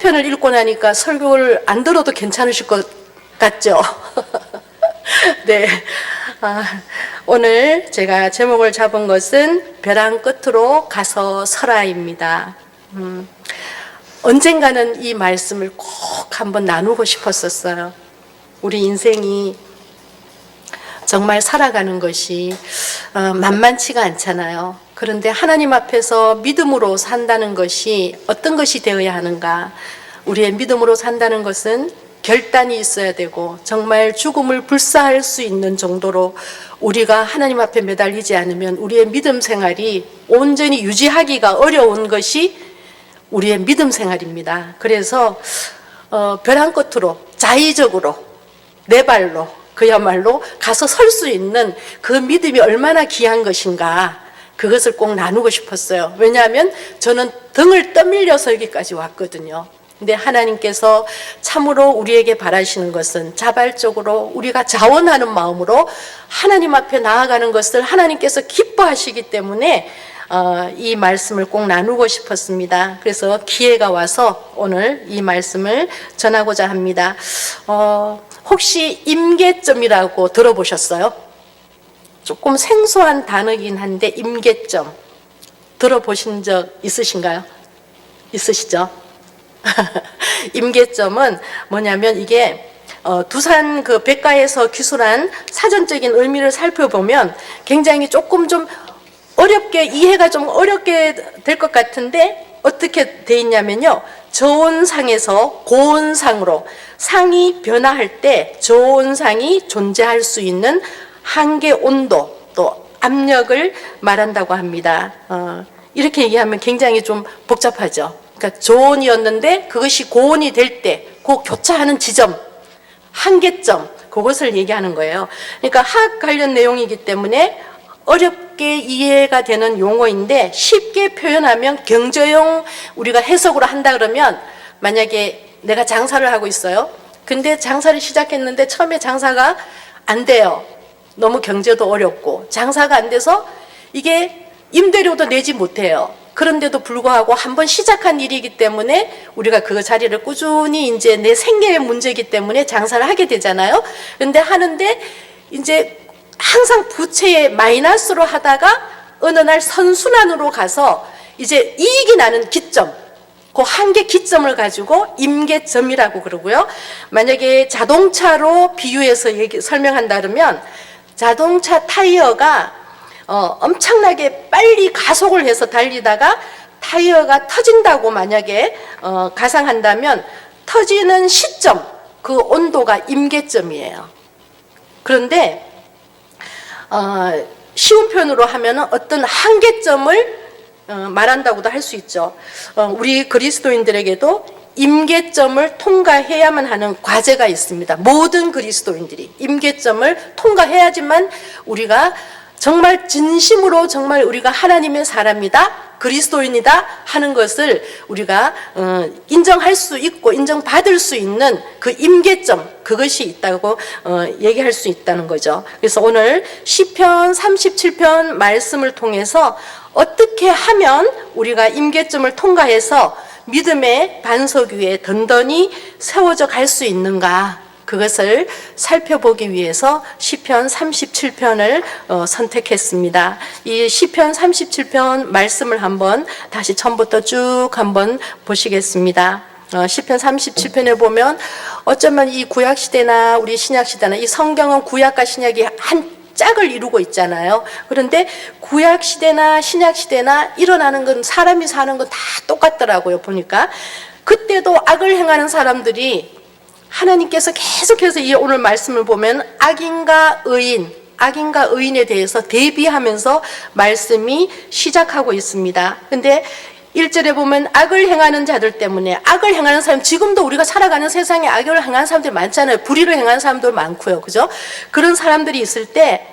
시온편을 읽고 나니까 설교를 안 들어도 괜찮으실 것 같죠? 네. 오늘 제가 제목을 잡은 것은 벼랑 끝으로 가서 서라입니다. 언젠가는 이 말씀을 꼭 한번 나누고 싶었었어요. 우리 인생이 정말 살아가는 것이 만만치가 않잖아요. 그런데 하나님 앞에서 믿음으로 산다는 것이 어떤 것이 되어야 하는가? 우리의 믿음으로 산다는 것은 결단이 있어야 되고 정말 죽음을 불사할 수 있는 정도로 우리가 하나님 앞에 매달리지 않으면 우리의 믿음 생활이 온전히 유지하기가 어려운 것이 우리의 믿음 생활입니다. 그래서 벼랑 끝으로 자의적으로 내 발로 그야말로 가서 설 수 있는 그 믿음이 얼마나 귀한 것인가, 그것을 꼭 나누고 싶었어요. 왜냐하면 저는 등을 떠밀려서 여기까지 왔거든요. 근데 하나님께서 참으로 우리에게 바라시는 것은 자발적으로 우리가 자원하는 마음으로 하나님 앞에 나아가는 것을 하나님께서 기뻐하시기 때문에 이 말씀을 꼭 나누고 싶었습니다. 그래서 기회가 와서 오늘 이 말씀을 전하고자 합니다. 혹시 임계점이라고 들어보셨어요? 조금 생소한 단어이긴 한데 임계점 들어보신 적 있으신가요? 있으시죠? 임계점은 뭐냐면 이게 두산 그 백과에서 기술한 사전적인 의미를 살펴보면 굉장히 조금 좀 어렵게 이해가 좀 어렵게 될 것 같은데 어떻게 돼 있냐면요, 저온상에서 고온상으로 상이 변화할 때 저온상이 존재할 수 있는 한계 온도 또 압력을 말한다고 합니다. 이렇게 얘기하면 굉장히 좀 복잡하죠. 그러니까 저온이었는데 그것이 고온이 될 때 그 교차하는 지점, 한계점, 그것을 얘기하는 거예요. 그러니까 화학 관련 내용이기 때문에 어렵게 이해가 되는 용어인데 쉽게 표현하면 경제용 우리가 해석으로 한다 그러면, 만약에 내가 장사를 하고 있어요. 근데 장사를 시작했는데 처음에 장사가 안 돼요. 너무 경제도 어렵고 장사가 안 돼서 이게 임대료도 내지 못해요. 그런데도 불구하고 한번 시작한 일이기 때문에 우리가 그 자리를 꾸준히 이제 내 생계의 문제이기 때문에 장사를 하게 되잖아요. 근데 하는데 이제 항상 부채에 마이너스로 하다가 어느 날 선순환으로 가서 이제 이익이 나는 기점, 그 한계 기점을 가지고 임계점이라고 그러고요. 만약에 자동차로 비유해서 설명한다 그러면 자동차 타이어가 엄청나게 빨리 가속을 해서 달리다가 타이어가 터진다고 만약에 가상한다면 터지는 시점, 그 온도가 임계점이에요. 그런데 쉬운 표현으로 하면은 어떤 한계점을 말한다고도 할 수 있죠. 우리 그리스도인들에게도 임계점을 통과해야만 하는 과제가 있습니다. 모든 그리스도인들이 임계점을 통과해야지만 우리가 정말 진심으로 정말 우리가 하나님의 사람이다, 그리스도인이다 하는 것을 우리가 인정할 수 있고 인정받을 수 있는 그 임계점, 그것이 있다고 얘기할 수 있다는 거죠. 그래서 오늘 시편 37편 말씀을 통해서 어떻게 하면 우리가 임계점을 통과해서 믿음의 반석 위에 든든히 세워져 갈 수 있는가, 그것을 살펴보기 위해서 시편 37편을 선택했습니다. 이 시편 37편 말씀을 한번 다시 처음부터 쭉 한번 보시겠습니다. 시편 37편에 보면 어쩌면 이 구약시대나 우리 신약시대나 이 성경은 구약과 신약이 한 짝을 이루고 있잖아요. 그런데 구약시대나 신약시대나 일어나는 건, 사람이 사는 건 다 똑같더라고요. 보니까 그때도 악을 행하는 사람들이 하나님께서 계속해서 이 오늘 말씀을 보면 악인과 의인에 대해서 대비하면서 말씀이 시작하고 있습니다. 근데 1절에 보면 악을 행하는 자들 때문에, 악을 행하는 사람, 지금도 우리가 살아가는 세상에 악을 행하는 사람들이 많잖아요. 불의를 행하는 사람들 많고요. 그죠? 그런 사람들이 있을 때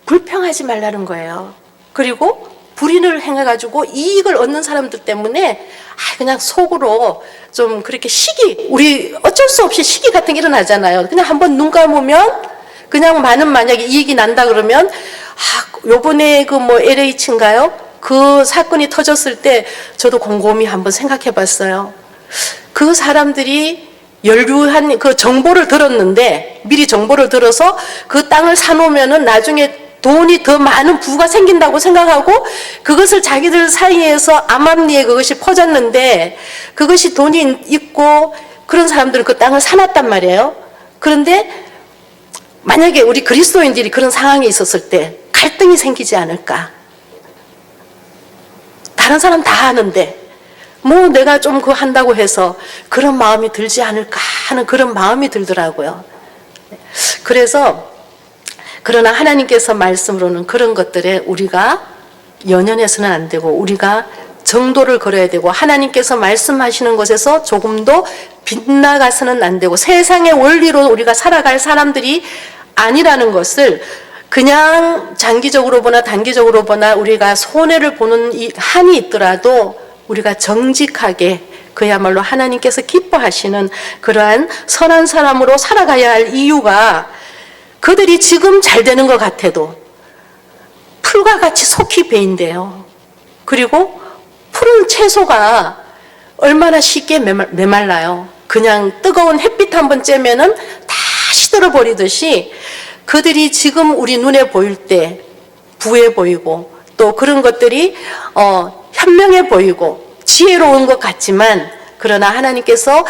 불평하지 말라는 거예요. 그리고 불의를 행해가지고 이익을 얻는 사람들 때문에 그냥 속으로 좀 그렇게 우리 어쩔 수 없이 시기 같은 게 일어나잖아요. 그냥 한번 눈 감으면 그냥 만약에 이익이 난다 그러면 요번에 그 LH인가요? 그 사건이 터졌을 때 저도 곰곰이 한번 생각해 봤어요. 그 사람들이 연료한 그 정보를 들었는데, 미리 정보를 들어서 그 땅을 사놓으면은 나중에 돈이 더 많은 부가 생긴다고 생각하고 그것을 자기들 사이에서 암암리에 그것이 퍼졌는데, 그것이 돈이 있고 그런 사람들은 그 땅을 사놨단 말이에요. 그런데 만약에 우리 그리스도인들이 그런 상황에 있었을 때 갈등이 생기지 않을까? 다른 사람 다 하는데 뭐 내가 좀 그거 한다고 해서 그런 마음이 들지 않을까 하는 그런 마음이 들더라고요. 그래서 그러나 하나님께서 말씀으로는 그런 것들에 우리가 연연해서는 안 되고 우리가 정도를 걸어야 되고, 하나님께서 말씀하시는 것에서 조금도 빗나가서는 안 되고, 세상의 원리로 우리가 살아갈 사람들이 아니라는 것을 그냥 장기적으로 보나 단기적으로 보나 우리가 손해를 보는 이 한이 있더라도 우리가 정직하게 그야말로 하나님께서 기뻐하시는 그러한 선한 사람으로 살아가야 할 이유가, 그들이 지금 잘 되는 것 같아도 풀과 같이 속히 베인대요. 그리고 푸른 채소가 얼마나 쉽게 메말라요. 그냥 뜨거운 햇빛 한번 쬐면은 다 시들어버리듯이 그들이 지금 우리 눈에 보일 때 부해 보이고 또 그런 것들이 현명해 보이고 지혜로운 것 같지만, 그러나 하나님께서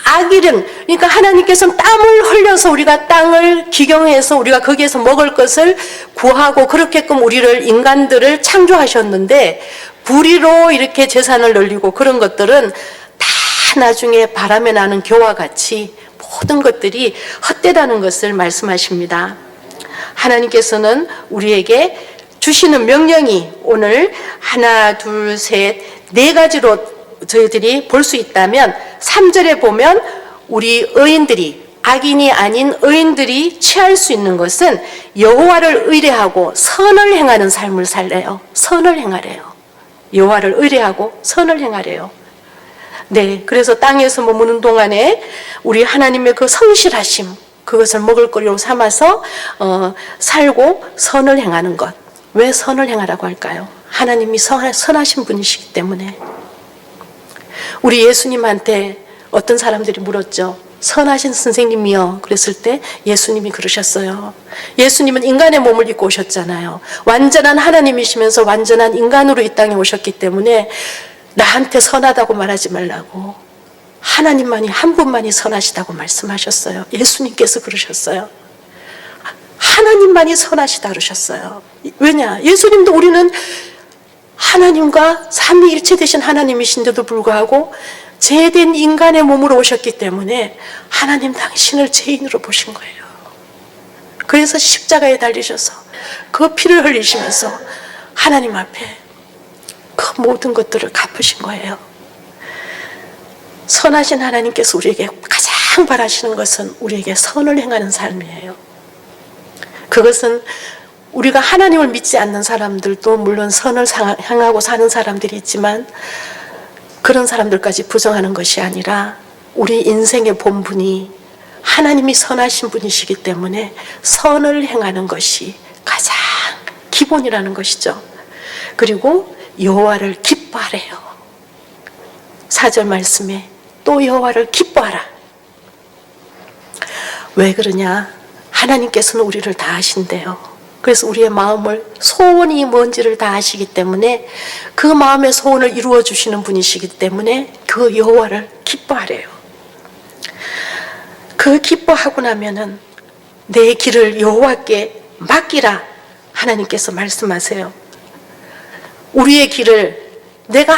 악일은, 그러니까 하나님께서는 땀을 흘려서 우리가 땅을 기경해서 우리가 거기에서 먹을 것을 구하고 그렇게끔 우리를, 인간들을 창조하셨는데, 불의로 이렇게 재산을 늘리고 그런 것들은 다 나중에 바람에 나는 겨와 같이 모든 것들이 헛되다는 것을 말씀하십니다. 하나님께서는 우리에게 주시는 명령이 오늘 하나, 둘, 셋, 네 가지로 저희들이 볼 수 있다면, 3절에 보면 우리 의인들이, 악인이 아닌 의인들이 취할 수 있는 것은 여호와를 의뢰하고 선을 행하는 삶을 살래요. 선을 행하래요. 여호와를 의뢰하고 선을 행하래요. 네, 그래서 땅에서 머무는 동안에 우리 하나님의 그 성실하심, 그것을 먹을거리로 삼아서 살고 선을 행하는 것. 왜 선을 행하라고 할까요? 하나님이 선하신 분이시기 때문에. 우리 예수님한테 어떤 사람들이 물었죠. 선하신 선생님이요. 그랬을 때 예수님이 그러셨어요. 예수님은 인간의 몸을 입고 오셨잖아요. 완전한 하나님이시면서 완전한 인간으로 이 땅에 오셨기 때문에 나한테 선하다고 말하지 말라고, 하나님만이, 한 분만이 선하시다고 말씀하셨어요. 예수님께서 그러셨어요. 하나님만이 선하시다 그러셨어요. 왜냐? 예수님도, 우리는 하나님과 삼위일체 되신 하나님이신데도 불구하고 죄된 인간의 몸으로 오셨기 때문에 하나님 당신을 죄인으로 보신 거예요. 그래서 십자가에 달리셔서 그 피를 흘리시면서 하나님 앞에 그 모든 것들을 갚으신 거예요. 선하신 하나님께서 우리에게 가장 바라시는 것은 우리에게 선을 행하는 삶이에요. 그것은 우리가 하나님을 믿지 않는 사람들도 물론 선을 향하고 사는 사람들이 있지만, 그런 사람들까지 부정하는 것이 아니라 우리 인생의 본분이 하나님이 선하신 분이시기 때문에 선을 행하는 것이 가장 기본이라는 것이죠. 그리고 여호와를 기뻐하래요. 4절 말씀에 또 여호와를 기뻐하라. 왜 그러냐? 하나님께서는 우리를 다 아신대요. 그래서 우리의 마음을, 소원이 뭔지를 다 아시기 때문에 그 마음의 소원을 이루어 주시는 분이시기 때문에 그 여호와를 기뻐하래요. 그 기뻐하고 나면은 내 길을 여호와께 맡기라 하나님께서 말씀하세요. 우리의 길을 내가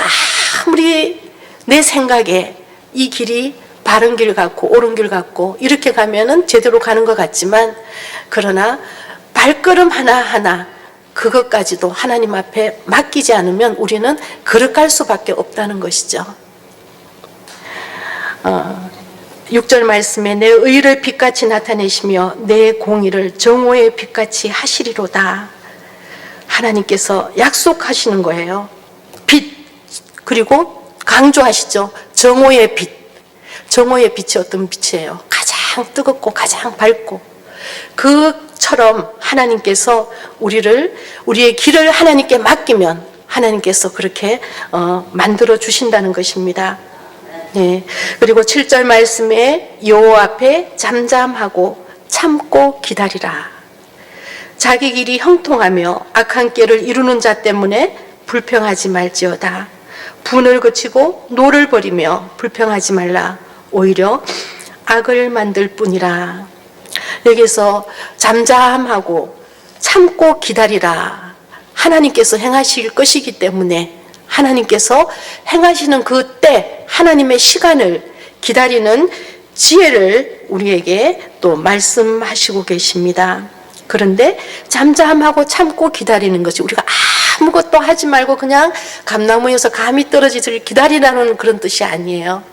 아무리 내 생각에 이 길이 바른 길 같고 옳은 길 같고 이렇게 가면은 제대로 가는 것 같지만, 그러나 발걸음 하나하나 그것까지도 하나님 앞에 맡기지 않으면 우리는 걸어갈 수밖에 없다는 것이죠. 6절 말씀에 내 의를 빛같이 나타내시며 내 공의를 정오의 빛같이 하시리로다. 하나님께서 약속하시는 거예요. 빛, 그리고 강조하시죠. 정오의 빛. 정오의 빛이 어떤 빛이에요? 가장 뜨겁고 가장 밝고, 그처럼 하나님께서 우리의 길을 하나님께 맡기면 하나님께서 그렇게 만들어 주신다는 것입니다. 네. 그리고 7절 말씀에 여호와 앞에 잠잠하고 참고 기다리라. 자기 길이 형통하며 악한 꾀를 이루는 자 때문에 불평하지 말지어다. 분을 그치고 노를 버리며 불평하지 말라. 오히려 악을 만들 뿐이라. 여기서 잠잠하고 참고 기다리라. 하나님께서 행하실 것이기 때문에 하나님께서 행하시는 그때 하나님의 시간을 기다리는 지혜를 우리에게 또 말씀하시고 계십니다. 그런데 잠잠하고 참고 기다리는 것이 우리가 아무것도 하지 말고 그냥 감나무에서 감이 떨어지기를 기다리라는 그런 뜻이 아니에요.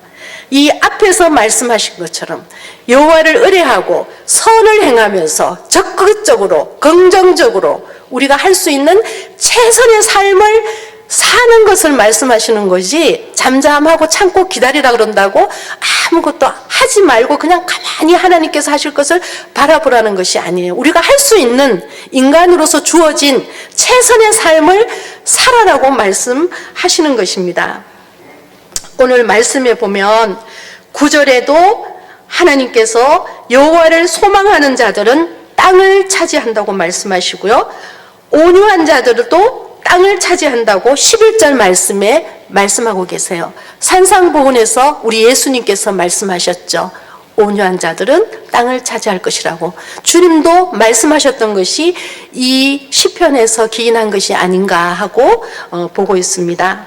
이 앞에서 말씀하신 것처럼 여호와를 의뢰하고 선을 행하면서 적극적으로 긍정적으로 우리가 할 수 있는 최선의 삶을 사는 것을 말씀하시는 거지, 잠잠하고 참고 기다리라 그런다고 아무것도 하지 말고 그냥 가만히 하나님께서 하실 것을 바라보라는 것이 아니에요. 우리가 할 수 있는 인간으로서 주어진 최선의 삶을 살아라고 말씀하시는 것입니다. 오늘 말씀에 보면 9절에도 하나님께서 여호와를 소망하는 자들은 땅을 차지한다고 말씀하시고요, 온유한 자들도 땅을 차지한다고 11절 말씀에 말씀하고 계세요. 산상보훈에서 우리 예수님께서 말씀하셨죠. 온유한 자들은 땅을 차지할 것이라고. 주님도 말씀하셨던 것이 이 시편에서 기인한 것이 아닌가 하고 보고 있습니다.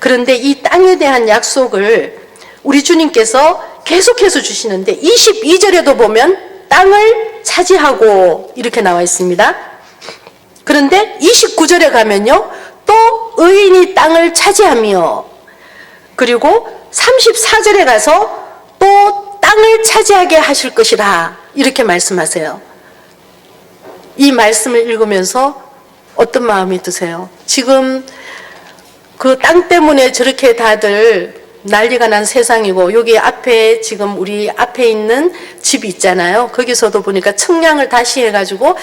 그런데 이 땅에 대한 약속을 우리 주님께서 계속해서 주시는데 22절에도 보면 땅을 차지하고 이렇게 나와 있습니다. 그런데 29절에 가면요, 또 의인이 땅을 차지하며, 그리고 34절에 가서 또 땅을 차지하게 하실 것이라 이렇게 말씀하세요. 이 말씀을 읽으면서 어떤 마음이 드세요? 지금 그 땅 때문에 저렇게 다들 난리가 난 세상이고, 여기 앞에 지금 우리 앞에 있는 집이 있잖아요. 거기서도 보니까 청량을 다시 해가지고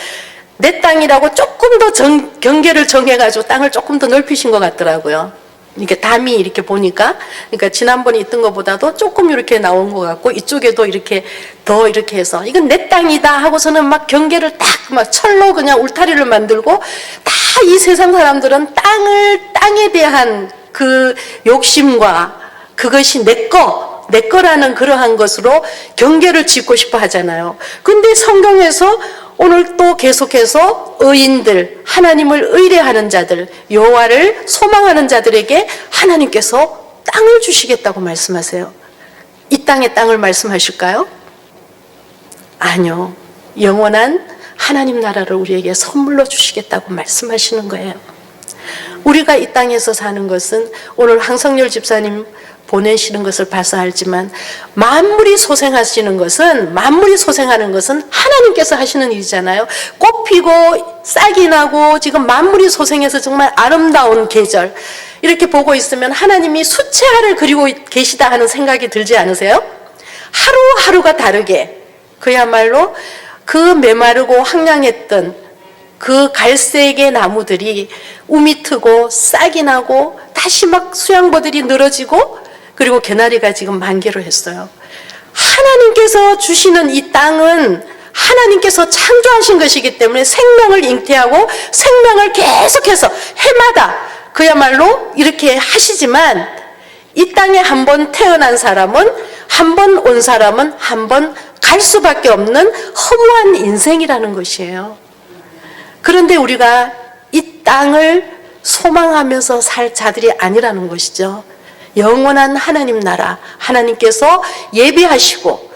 내 땅이라고 조금 더 경계를 정해가지고 땅을 조금 더 넓히신 것 같더라고요. 이렇게 담이 이렇게 보니까, 그러니까 지난번에 있던 것보다도 조금 이렇게 나온 것 같고, 이쪽에도 이렇게 더 이렇게 해서 이건 내 땅이다 하고서는 막 경계를 딱 막 철로 그냥 울타리를 만들고, 다 이 세상 사람들은 땅에 대한 그 욕심과 그것이 내 거라는 그러한 것으로 경계를 짓고 싶어 하잖아요. 근데 성경에서 오늘 또 계속해서 의인들, 하나님을 의뢰하는 자들, 여호와를 소망하는 자들에게 하나님께서 땅을 주시겠다고 말씀하세요. 이 땅의 땅을 말씀하실까요? 아니요. 영원한 하나님 나라를 우리에게 선물로 주시겠다고 말씀하시는 거예요. 우리가 이 땅에서 사는 것은 오늘 황성열 집사님 보내시는 것을 봐서 알지만, 만물이 소생하는 것은 하나님께서 하시는 일이잖아요. 꽃 피고 싹이 나고 지금 만물이 소생해서 정말 아름다운 계절, 이렇게 보고 있으면 하나님이 수채화를 그리고 계시다 하는 생각이 들지 않으세요? 하루하루가 다르게 그야말로 그 메마르고 황량했던 그 갈색의 나무들이 움이 트고 싹이 나고 다시 막 수양버들이 늘어지고, 그리고 개나리가 지금 만개로 했어요. 하나님께서 주시는 이 땅은 하나님께서 창조하신 것이기 때문에 생명을 잉태하고 생명을 계속해서 해마다 그야말로 이렇게 하시지만, 이 땅에 한 번 태어난 사람은, 한 번 온 사람은 한 번 갈 수밖에 없는 허무한 인생이라는 것이에요. 그런데 우리가 이 땅을 소망하면서 살 자들이 아니라는 것이죠. 영원한 하나님 나라, 하나님께서 예비하시고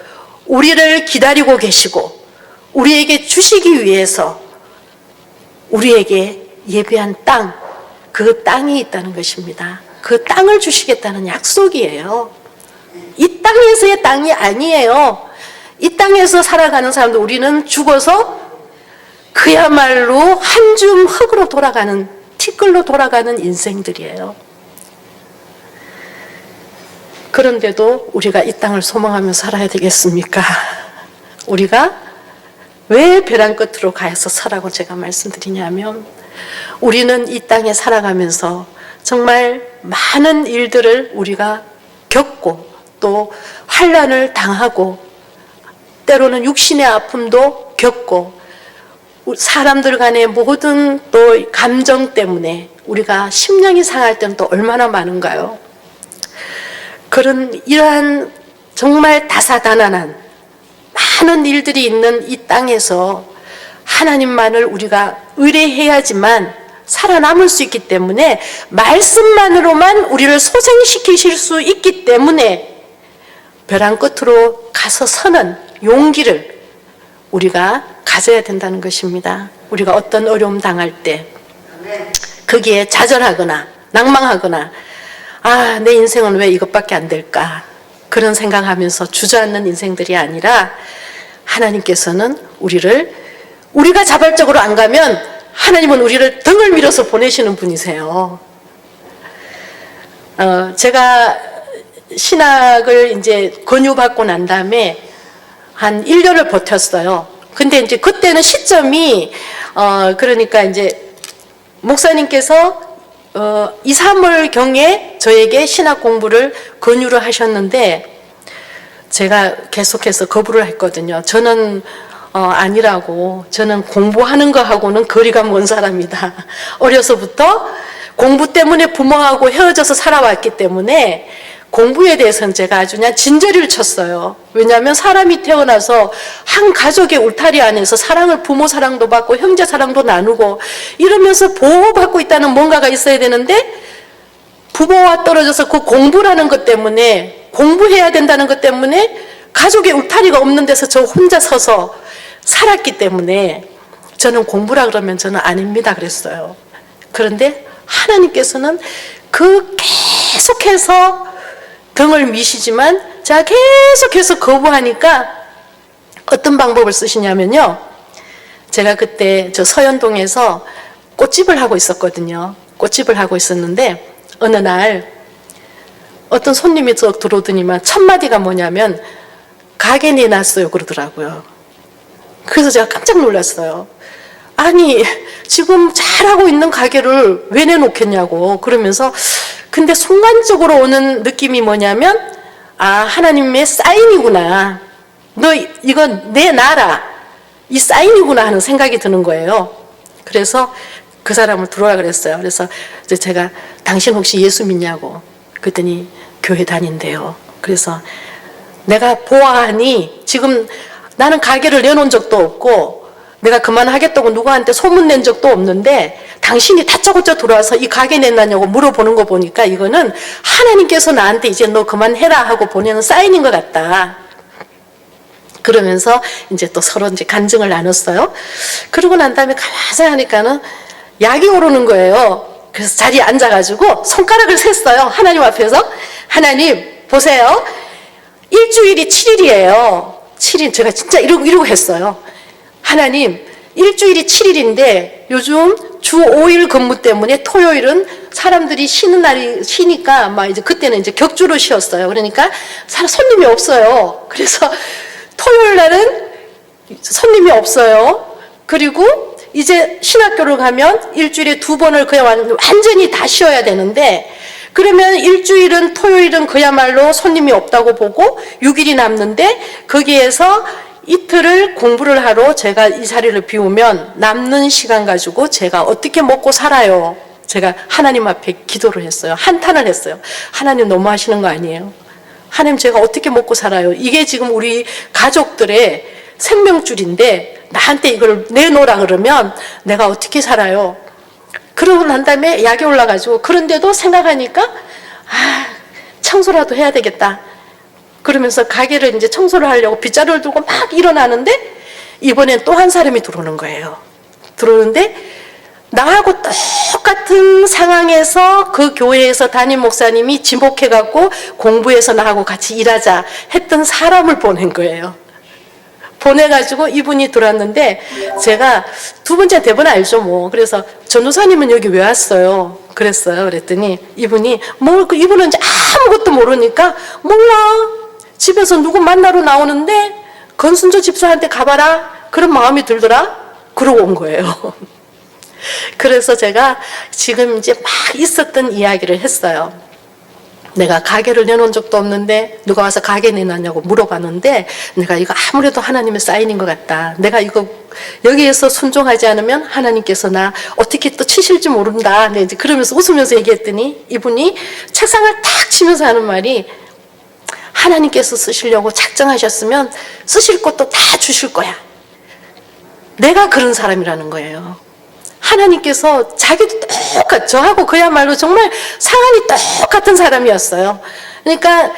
우리를 기다리고 계시고 우리에게 주시기 위해서 우리에게 예비한 땅, 그 땅이 있다는 것입니다. 그 땅을 주시겠다는 약속이에요. 이 땅에서의 땅이 아니에요. 이 땅에서 살아가는 사람들, 우리는 죽어서 그야말로 한 줌 흙으로 돌아가는, 티끌로 돌아가는 인생들이에요. 그런데도 우리가 이 땅을 소망하며 살아야 되겠습니까? 우리가 왜 벼랑 끝으로 가서 서라고 제가 말씀드리냐면, 우리는 이 땅에 살아가면서 정말 많은 일들을 우리가 겪고 또 환난을 당하고 때로는 육신의 아픔도 겪고 사람들 간의 모든 또 감정 때문에 우리가 심령이 상할 때는 또 얼마나 많은가요? 그런 이러한 정말 다사다난한 많은 일들이 있는 이 땅에서 하나님만을 우리가 의뢰해야지만 살아남을 수 있기 때문에 말씀만으로만 우리를 소생시키실 수 있기 때문에 벼랑 끝으로 가서 서는 용기를 우리가 가져야 된다는 것입니다. 우리가 어떤 어려움 당할 때 거기에 좌절하거나 낭망하거나 아, 내 인생은 왜 이것밖에 안 될까 그런 생각하면서 주저앉는 인생들이 아니라 하나님께서는 우리가 자발적으로 안 가면 하나님은 우리를 등을 밀어서 보내시는 분이세요. 제가 신학을 이제 권유받고 난 다음에 한 1년을 버텼어요. 근데 이제 그때는 시점이 그러니까 이제 목사님께서 2, 3월 경에 저에게 신학 공부를 권유를 하셨는데 제가 계속해서 거부를 했거든요. 저는 아니라고. 저는 공부하는 거하고는 거리가 먼 사람이다. 어려서부터 공부 때문에 부모하고 헤어져서 살아왔기 때문에 공부에 대해서는 제가 아주 그냥 진저리를 쳤어요. 왜냐하면 사람이 태어나서 한 가족의 울타리 안에서 사랑을 부모 사랑도 받고 형제 사랑도 나누고 이러면서 보호받고 있다는 뭔가가 있어야 되는데 부모와 떨어져서 그 공부라는 것 때문에 공부해야 된다는 것 때문에 가족의 울타리가 없는 데서 저 혼자 서서 살았기 때문에 저는 공부라 그러면 저는 아닙니다 그랬어요. 그런데 하나님께서는 계속해서 등을 미시지만 제가 계속해서 거부하니까 어떤 방법을 쓰시냐면요. 제가 그때 저 서현동에서 꽃집을 하고 있었거든요. 꽃집을 하고 있었는데 어느 날 어떤 손님이 쭉 들어오더니만 첫 마디가 뭐냐면 가게 내놨어요 그러더라고요. 그래서 제가 깜짝 놀랐어요. 아니 지금 잘하고 있는 가게를 왜 내놓겠냐고 그러면서 근데 순간적으로 오는 느낌이 뭐냐면 아 하나님의 사인이구나. 너 이건 내놔라. 이 사인이구나 하는 생각이 드는 거예요. 그래서 그 사람을 들어오라 그랬어요. 그래서 이제 제가 당신 혹시 예수 믿냐고 그랬더니 교회 다닌대요. 그래서 내가 보아하니 지금 나는 가게를 내놓은 적도 없고 내가 그만하겠다고 누구한테 소문낸 적도 없는데 당신이 다짜고짜 들어와서 이 가게 냈냐고 물어보는 거 보니까 이거는 하나님께서 나한테 이제 너 그만해라 하고 보내는 사인인 것 같다. 그러면서 이제 또 서로 이제 간증을 나눴어요. 그러고 난 다음에 가만히 하니까는 약이 오르는 거예요. 그래서 자리에 앉아가지고 손가락을 셌어요. 하나님 앞에서. 하나님 보세요. 일주일이 7일이에요. 7일 제가 진짜 이러고 했어요. 하나님 일주일이 7일인데 요즘 주 5일 근무 때문에 토요일은 사람들이 쉬는 날이 쉬니까 막 이제 그때는 이제 격주로 쉬었어요. 그러니까 손님이 없어요. 그래서 토요일 날은 손님이 없어요. 그리고 이제 신학교를 가면 일주일에 2번을 그냥 완전히 다 쉬어야 되는데 그러면 일주일은 토요일은 그야말로 손님이 없다고 보고 6일이 남는데 거기에서 이틀을 공부를 하러 제가 이 자리를 비우면 남는 시간 가지고 제가 어떻게 먹고 살아요? 제가 하나님 앞에 기도를 했어요. 한탄을 했어요. 하나님 너무 하시는 거 아니에요? 하나님 제가 어떻게 먹고 살아요? 이게 지금 우리 가족들의 생명줄인데 나한테 이걸 내놓으라 그러면 내가 어떻게 살아요? 그러고 난 다음에 약이 올라가지고 그런데도 생각하니까 청소라도 해야 되겠다. 그러면서 가게를 이제 청소를 하려고 빗자루를 들고 막 일어나는데 이번엔 또 한 사람이 들어오는 거예요. 들어오는데 나하고 똑같은 상황에서 그 교회에서 담임 목사님이 지목해갖고 공부해서 나하고 같이 일하자 했던 사람을 보낸 거예요. 보내가지고 이분이 들어왔는데 제가 두 번째 대본 알죠 뭐. 그래서 전도사님은 여기 왜 왔어요? 그랬어요. 그랬더니 이분이 이분은 이제 아무것도 모르니까 몰라. 집에서 누구 만나러 나오는데 건순조 집사한테 가봐라. 그런 마음이 들더라. 그러고 온 거예요. 그래서 제가 지금 이제 막 있었던 이야기를 했어요. 내가 가게를 내놓은 적도 없는데 누가 와서 가게 내놨냐고 물어봤는데 내가 이거 아무래도 하나님의 사인인 것 같다. 내가 이거 여기에서 순종하지 않으면 하나님께서 나 어떻게 또 치실지 모른다. 네, 이제 그러면서 웃으면서 얘기했더니 이분이 책상을 탁 치면서 하는 말이 하나님께서 쓰시려고 작정하셨으면 쓰실 것도 다 주실 거야. 내가 그런 사람이라는 거예요. 하나님께서 자기도 똑같, 저하고 그야말로 정말 상황이 똑같은 사람이었어요. 그러니까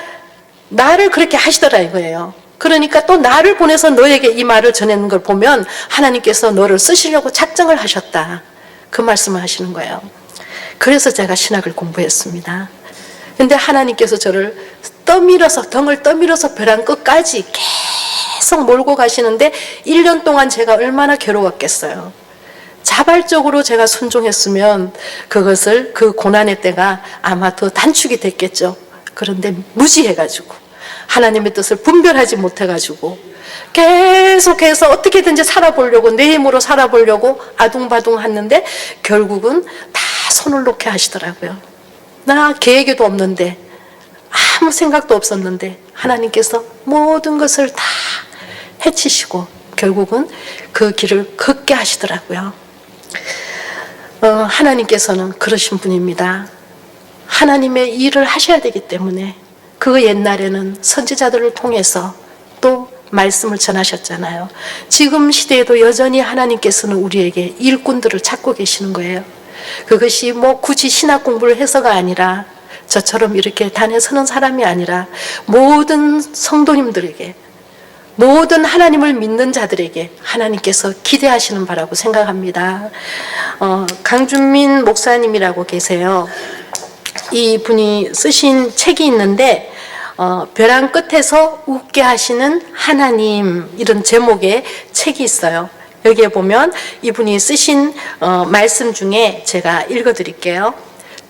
나를 그렇게 하시더라 이거예요. 그러니까 또 나를 보내서 너에게 이 말을 전하는 걸 보면 하나님께서 너를 쓰시려고 작정을 하셨다. 그 말씀을 하시는 거예요. 그래서 제가 신학을 공부했습니다. 근데 하나님께서 저를 덩을 떠밀어서 벼랑 끝까지 계속 몰고 가시는데 1년 동안 제가 얼마나 괴로웠겠어요. 자발적으로 제가 순종했으면 그 고난의 때가 아마 더 단축이 됐겠죠. 그런데 무지해가지고 하나님의 뜻을 분별하지 못해가지고 계속해서 어떻게든지 살아보려고 내 힘으로 살아보려고 아둥바둥 했는데 결국은 다 손을 놓게 하시더라고요. 나 계획에도 없는데 아무 생각도 없었는데 하나님께서 모든 것을 다 해치시고 결국은 그 길을 걷게 하시더라고요. 하나님께서는 그러신 분입니다. 하나님의 일을 하셔야 되기 때문에 그 옛날에는 선지자들을 통해서 또 말씀을 전하셨잖아요. 지금 시대에도 여전히 하나님께서는 우리에게 일꾼들을 찾고 계시는 거예요. 그것이 뭐 굳이 신학 공부를 해서가 아니라 저처럼 이렇게 단에 서는 사람이 아니라 모든 성도님들에게 모든 하나님을 믿는 자들에게 하나님께서 기대하시는 바라고 생각합니다. 강준민 목사님이라고 계세요. 이 분이 쓰신 책이 있는데 벼랑 끝에서 웃게 하시는 하나님 이런 제목의 책이 있어요. 여기에 보면 이분이 쓰신 말씀 중에 제가 읽어드릴게요.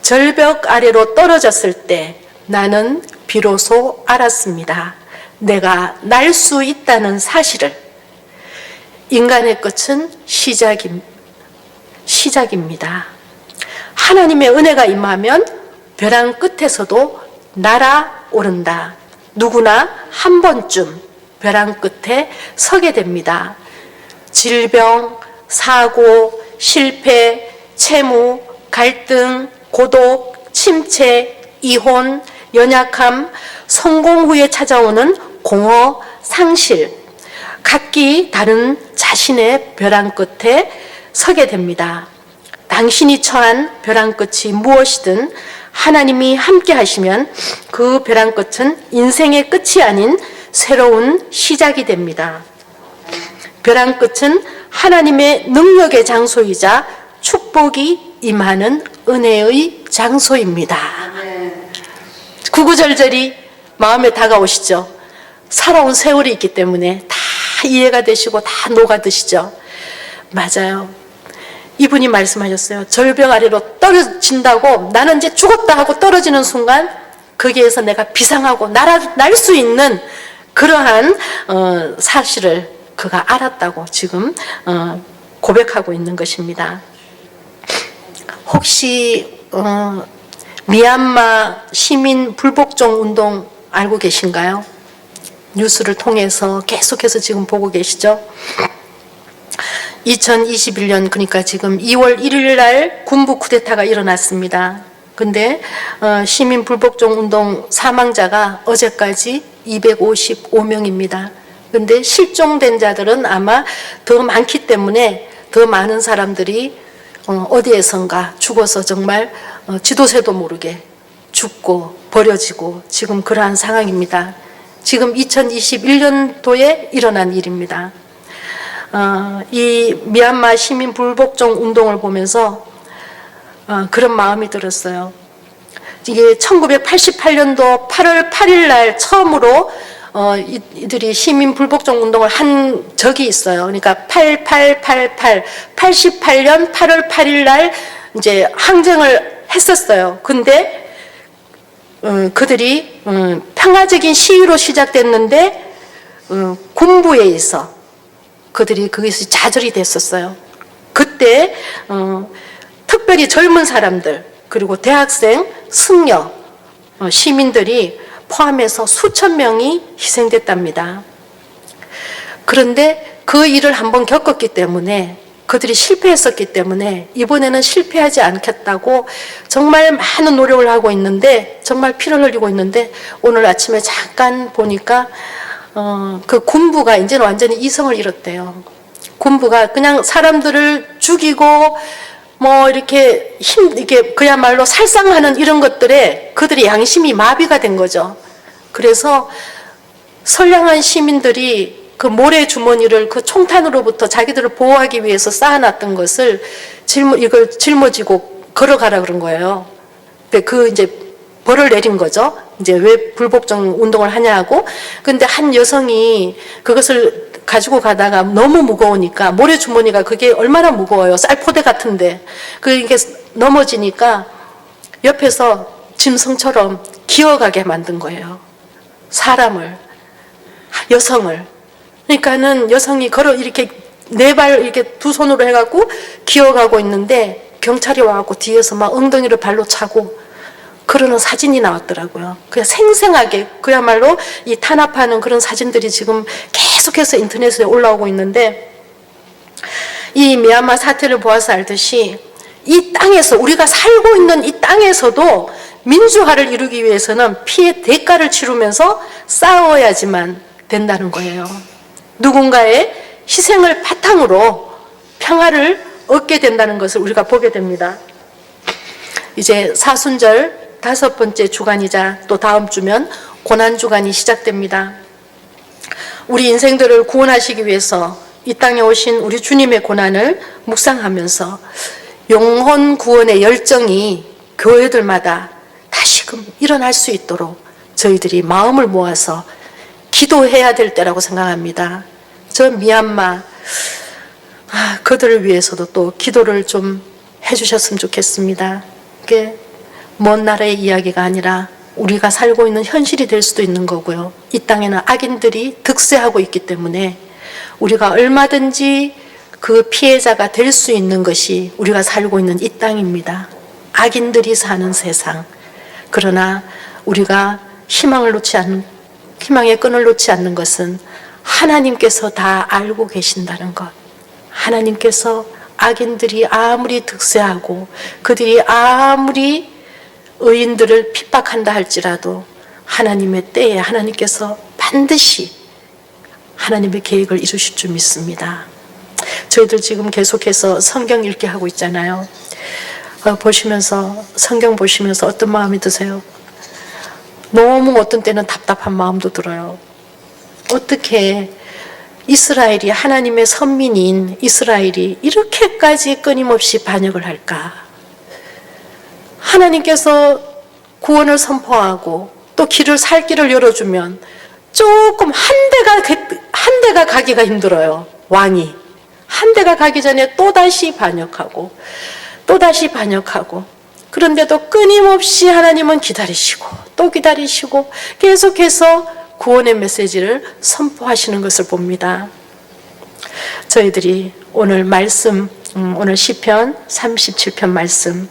절벽 아래로 떨어졌을 때 나는 비로소 알았습니다. 내가 날 수 있다는 사실을. 인간의 끝은 시작입니다. 하나님의 은혜가 임하면 벼랑 끝에서도 날아오른다. 누구나 한 번쯤 벼랑 끝에 서게 됩니다. 질병, 사고, 실패, 채무, 갈등, 고독, 침체, 이혼, 연약함, 성공 후에 찾아오는 공허, 상실, 각기 다른 자신의 벼랑 끝에 서게 됩니다. 당신이 처한 벼랑 끝이 무엇이든 하나님이 함께 하시면 그 벼랑 끝은 인생의 끝이 아닌 새로운 시작이 됩니다. 벼랑 끝은 하나님의 능력의 장소이자 축복이 임하는 은혜의 장소입니다. 구구절절이 마음에 다가오시죠. 살아온 세월이 있기 때문에 다 이해가 되시고 다 녹아드시죠. 맞아요. 이분이 말씀하셨어요. 절벽 아래로 떨어진다고 나는 이제 죽었다 하고 떨어지는 순간 거기에서 내가 비상하고 날 수 있는 그러한 사실을 그가 알았다고 지금 고백하고 있는 것입니다. 혹시 미얀마 시민 불복종 운동 알고 계신가요? 뉴스를 통해서 계속해서 지금 보고 계시죠? 2021년 그러니까 지금 2월 1일 날 군부 쿠데타가 일어났습니다. 근데 시민 불복종 운동 사망자가 어제까지 255명입니다. 근데 실종된 자들은 아마 더 많기 때문에 더 많은 사람들이 어디에선가 죽어서 정말 지도새도 모르게 죽고 버려지고 지금 그러한 상황입니다. 지금 2021년도에 일어난 일입니다. 이 미얀마 시민 불복종 운동을 보면서 그런 마음이 들었어요. 이게 1988년도 8월 8일 날 처음으로 이들이 시민 불복종 운동을 한 적이 있어요. 그러니까 88년 8월 8일 날 이제 항쟁을 했었어요. 근데 그들이 평화적인 시위로 시작됐는데 군부에 의해서 그들이 거기서 좌절이 됐었어요. 그때 특별히 젊은 사람들 그리고 대학생, 승려 시민들이 포함해서 수천 명이 희생됐답니다. 그런데 그 일을 한번 겪었기 때문에, 그들이 실패했었기 때문에 이번에는 실패하지 않겠다고 정말 많은 노력을 하고 있는데, 정말 피를 흘리고 있는데, 오늘 아침에 잠깐 보니까 그 군부가 이제는 완전히 이성을 잃었대요. 군부가 그냥 사람들을 죽이고 이렇게 이게 그야말로 살상하는 이런 것들에 그들의 양심이 마비가 된 거죠. 그래서 선량한 시민들이 그 모래 주머니를 그 총탄으로부터 자기들을 보호하기 위해서 쌓아놨던 것을 이걸 짊어지고 걸어가라 그런 거예요. 그 이제 벌을 내린 거죠. 이제 왜 불복종 운동을 하냐고. 근데 한 여성이 그것을 가지고 가다가 너무 무거우니까, 모래 주머니가 그게 얼마나 무거워요. 쌀포대 같은데. 그게 넘어지니까 옆에서 짐승처럼 기어가게 만든 거예요. 사람을, 여성을. 그러니까는 여성이 이렇게 네 발 이렇게 두 손으로 해갖고 기어가고 있는데, 경찰이 와갖고 뒤에서 막 엉덩이를 발로 차고 그러는 사진이 나왔더라고요. 그냥 생생하게, 그야말로 이 탄압하는 그런 사진들이 지금 계속해서 인터넷에 올라오고 있는데, 이 미얀마 사태를 보아서 알듯이 이 땅에서, 우리가 살고 있는 이 땅에서도 민주화를 이루기 위해서는 피해 대가를 치르면서 싸워야지만 된다는 거예요. 누군가의 희생을 바탕으로 평화를 얻게 된다는 것을 우리가 보게 됩니다. 이제 사순절 5번째 주간이자 또 다음 주면 고난주간이 시작됩니다. 우리 인생들을 구원하시기 위해서 이 땅에 오신 우리 주님의 고난을 묵상하면서 영혼 구원의 열정이 교회들마다 다시금 일어날 수 있도록 저희들이 마음을 모아서 기도해야 될 때라고 생각합니다. 저 미얀마, 그들을 위해서도 또 기도를 좀 해주셨으면 좋겠습니다. 그게 먼 나라의 이야기가 아니라 우리가 살고 있는 현실이 될 수도 있는 거고요. 이 땅에는 악인들이 득세하고 있기 때문에 우리가 얼마든지 그 피해자가 될 수 있는 것이 우리가 살고 있는 이 땅입니다. 악인들이 사는 세상. 그러나 우리가 희망의 끈을 놓지 않는 것은 하나님께서 다 알고 계신다는 것. 하나님께서 악인들이 아무리 득세하고 그들이 아무리 의인들을 핍박한다 할지라도 하나님의 때에 하나님께서 반드시 하나님의 계획을 이루실 줄 믿습니다. 저희들 지금 계속해서 성경 읽게 하고 있잖아요. 성경 보시면서 어떤 마음이 드세요? 너무 어떤 때는 답답한 마음도 들어요. 어떻게 이스라엘이, 하나님의 선민인 이스라엘이 이렇게까지 끊임없이 반역을 할까? 하나님께서 구원을 선포하고 또 살 길을 열어주면 조금 한 대가 가기가 힘들어요. 왕이 한 대가 가기 전에 또다시 반역하고 그런데도 끊임없이 하나님은 기다리시고 또 기다리시고 계속해서 구원의 메시지를 선포하시는 것을 봅니다. 저희들이 오늘 말씀, 오늘 시편 37편 말씀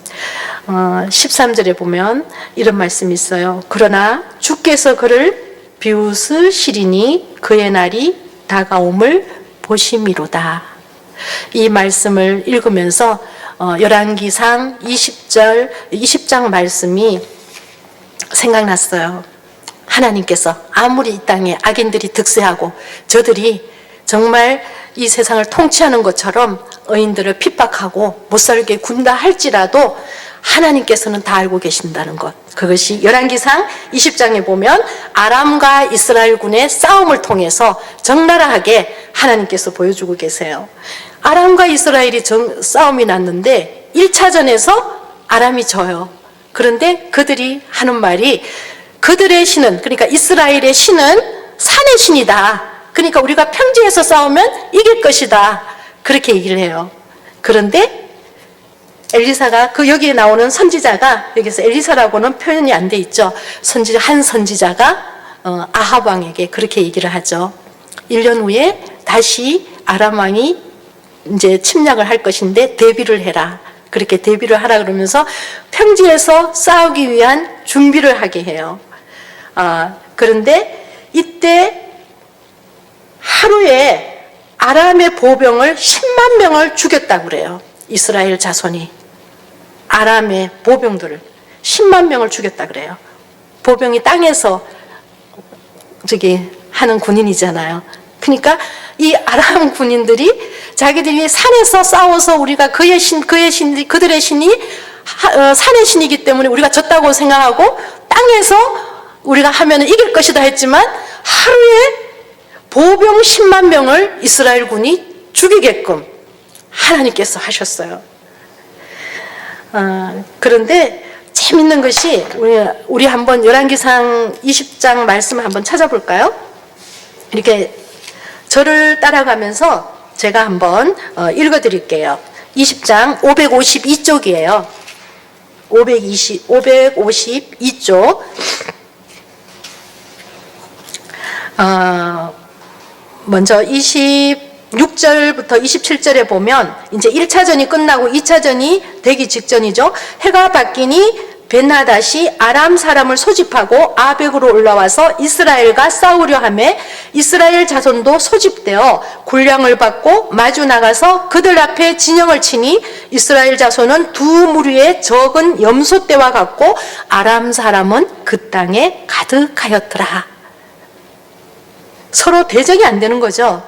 13절에 보면 이런 말씀이 있어요. 그러나 주께서 그를 비웃으시리니 그의 날이 다가옴을 보심이로다. 이 말씀을 읽으면서 열왕기상 20장 말씀이 생각났어요. 하나님께서 아무리 이 땅에 악인들이 득세하고 저들이 정말 이 세상을 통치하는 것처럼 의인들을 핍박하고 못살게 군다 할지라도 하나님께서는 다 알고 계신다는 것. 그것이 열왕기상 20장에 보면 아람과 이스라엘 군의 싸움을 통해서 적나라하게 하나님께서 보여주고 계세요. 아람과 이스라엘이 싸움이 났는데 1차전에서 아람이 져요. 그런데 그들이 하는 말이 그들의 신은, 그러니까 이스라엘의 신은 산의 신이다. 그러니까 우리가 평지에서 싸우면 이길 것이다. 그렇게 얘기를 해요. 그런데 엘리사가 여기에 나오는 선지자가, 여기서 엘리사라고는 표현이 안 돼 있죠. 한 선지자가 아합 왕에게 그렇게 얘기를 하죠. 1년 후에 다시 아람 왕이 이제 침략을 할 것인데 대비를 해라. 그렇게 대비를 하라 그러면서 평지에서 싸우기 위한 준비를 하게 해요. 그런데 이때 하루에 아람의 보병을 10만 명을 죽였다고 그래요. 이스라엘 자손이 아람의 보병들을 10만 명을 죽였다 그래요. 보병이 땅에서 하는 군인이잖아요. 그러니까 이 아람 군인들이 자기들이 산에서 싸워서 우리가 그들의 신이 산의 신이기 때문에 우리가 졌다고 생각하고 땅에서 우리가 하면 이길 것이다 했지만 하루에 보병 10만 명을 이스라엘 군이 죽이게끔 하나님께서 하셨어요. 그런데 재밌는 것이 우리 한번 열왕기상 20장 말씀을 한번 찾아볼까요? 이렇게 저를 따라가면서 제가 한번 읽어드릴게요. 20장 552쪽이에요. 552쪽. 먼저 26절부터 27절에 보면 이제 1차전이 끝나고 2차전이 되기 직전이죠. 해가 바뀌니 벤하닷이 아람 사람을 소집하고 아벡으로 올라와서 이스라엘과 싸우려 하매 이스라엘 자손도 소집되어 군량을 받고 마주 나가서 그들 앞에 진영을 치니 이스라엘 자손은 두 무리의 적은 염소떼와 같고 아람 사람은 그 땅에 가득하였더라. 서로 대적이 안 되는 거죠.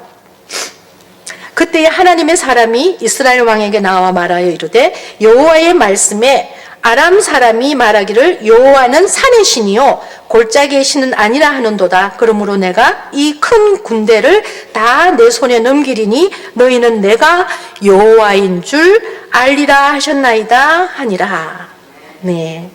그때 하나님의 사람이 이스라엘 왕에게 나와 말하여 이르되 여호와의 말씀에 아람 사람이 말하기를 여호와는 산의 신이요 골짜기의 신은 아니라 하는도다. 그러므로 내가 이 큰 군대를 다 내 손에 넘기리니 너희는 내가 여호와인 줄 알리라 하셨나이다 하니라. 네,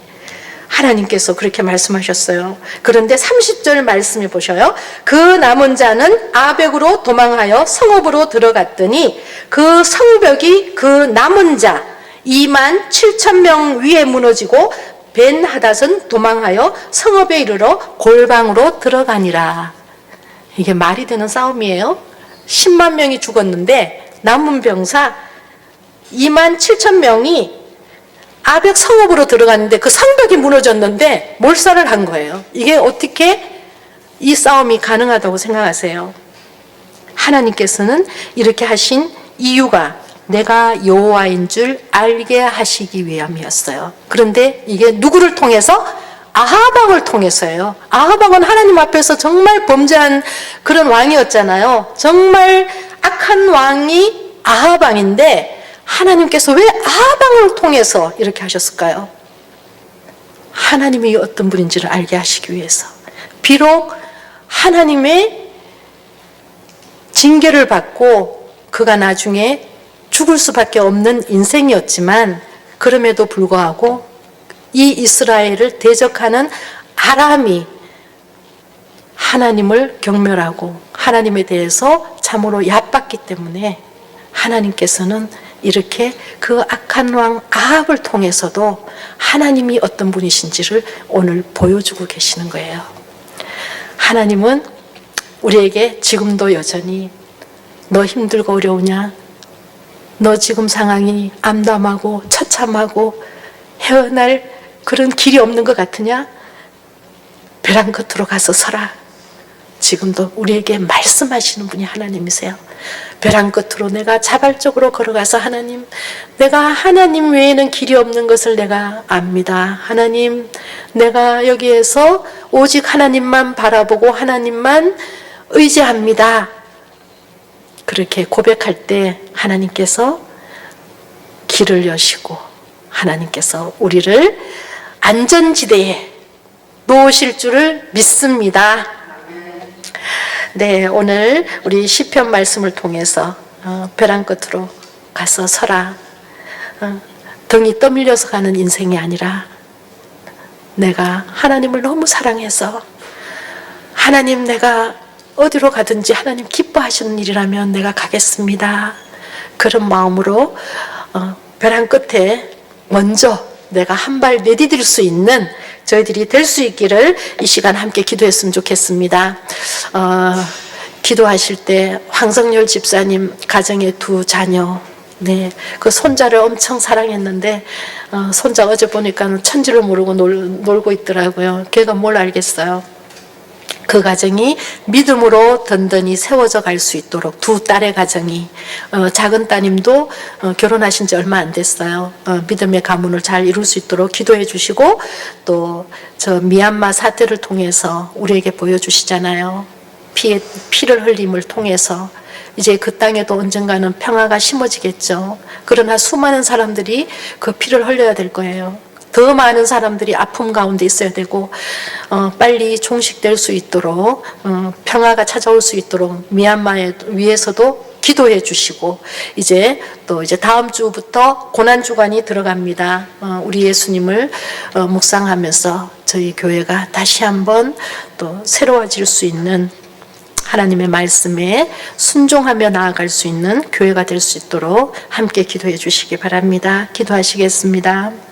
하나님께서 그렇게 말씀하셨어요. 그런데 30절 말씀해 보셔요. 그 남은 자는 아벡으로 도망하여 성읍으로 들어갔더니 그 성벽이 그 남은 자 2만 7천 명 위에 무너지고 벤하닷은 도망하여 성읍에 이르러 골방으로 들어가니라. 이게 말이 되는 싸움이에요. 10만 명이 죽었는데 남은 병사 2만 7천 명이 아벡 성읍으로 들어갔는데 그 성벽이 무너졌는데 몰살을 한 거예요. 이게 어떻게 이 싸움이 가능하다고 생각하세요? 하나님께서는 이렇게 하신 이유가 내가 여호와인 줄 알게 하시기 위함이었어요. 그런데 이게 누구를 통해서? 아합 왕을 통해서예요. 아합 왕은 하나님 앞에서 정말 범죄한 그런 왕이었잖아요. 정말 악한 왕이 아합 왕인데 하나님께서 왜 아합 왕을 통해서 이렇게 하셨을까요? 하나님이 어떤 분인지를 알게 하시기 위해서. 비록 하나님의 징계를 받고 그가 나중에 죽을 수밖에 없는 인생이었지만 그럼에도 불구하고 이 이스라엘을 대적하는 아람이 하나님을 경멸하고 하나님에 대해서 참으로 얕봤기 때문에 하나님께서는 이렇게 그 악한 왕 아합을 통해서도 하나님이 어떤 분이신지를 오늘 보여주고 계시는 거예요. 하나님은 우리에게 지금도 여전히 너 힘들고 어려우냐? 너 지금 상황이 암담하고 처참하고 헤어날 그런 길이 없는 것 같으냐? 벼랑 끝으로 가서 서라. 지금도 우리에게 말씀하시는 분이 하나님이세요. 벼랑 끝으로 내가 자발적으로 걸어가서 하나님, 내가 하나님 외에는 길이 없는 것을 내가 압니다. 하나님, 내가 여기에서 오직 하나님만 바라보고 하나님만 의지합니다. 그렇게 고백할 때 하나님께서 길을 여시고 하나님께서 우리를 안전지대에 놓으실 줄을 믿습니다. 네, 오늘 우리 시편 말씀을 통해서 벼랑 끝으로 가서 서라. 등이 떠밀려서 가는 인생이 아니라 내가 하나님을 너무 사랑해서 하나님 내가 어디로 가든지 하나님 기뻐하시는 일이라면 내가 가겠습니다. 그런 마음으로 벼랑 끝에 먼저 내가 한 발 내디딜 수 있는 저희들이 될 수 있기를 이 시간 함께 기도했으면 좋겠습니다. 기도하실 때 황성열 집사님 가정의 두 자녀 네, 그 손자를 엄청 사랑했는데 손자 어제 보니까 천지를 모르고 놀고 있더라고요. 걔가 뭘 알겠어요. 그 가정이 믿음으로 든든히 세워져 갈 수 있도록 두 딸의 가정이 작은 따님도 결혼하신 지 얼마 안 됐어요. 믿음의 가문을 잘 이룰 수 있도록 기도해 주시고 또 저 미얀마 사태를 통해서 우리에게 보여주시잖아요. 피를 흘림을 통해서 이제 그 땅에도 언젠가는 평화가 심어지겠죠. 그러나 수많은 사람들이 그 피를 흘려야 될 거예요. 더 많은 사람들이 아픔 가운데 있어야 되고 빨리 종식될 수 있도록 평화가 찾아올 수 있도록 미얀마에 위해서도 기도해 주시고 이제 다음 주부터 고난 주간이 들어갑니다. 우리 예수님을 묵상하면서 저희 교회가 다시 한번 또 새로워질 수 있는 하나님의 말씀에 순종하며 나아갈 수 있는 교회가 될 수 있도록 함께 기도해 주시기 바랍니다. 기도하시겠습니다.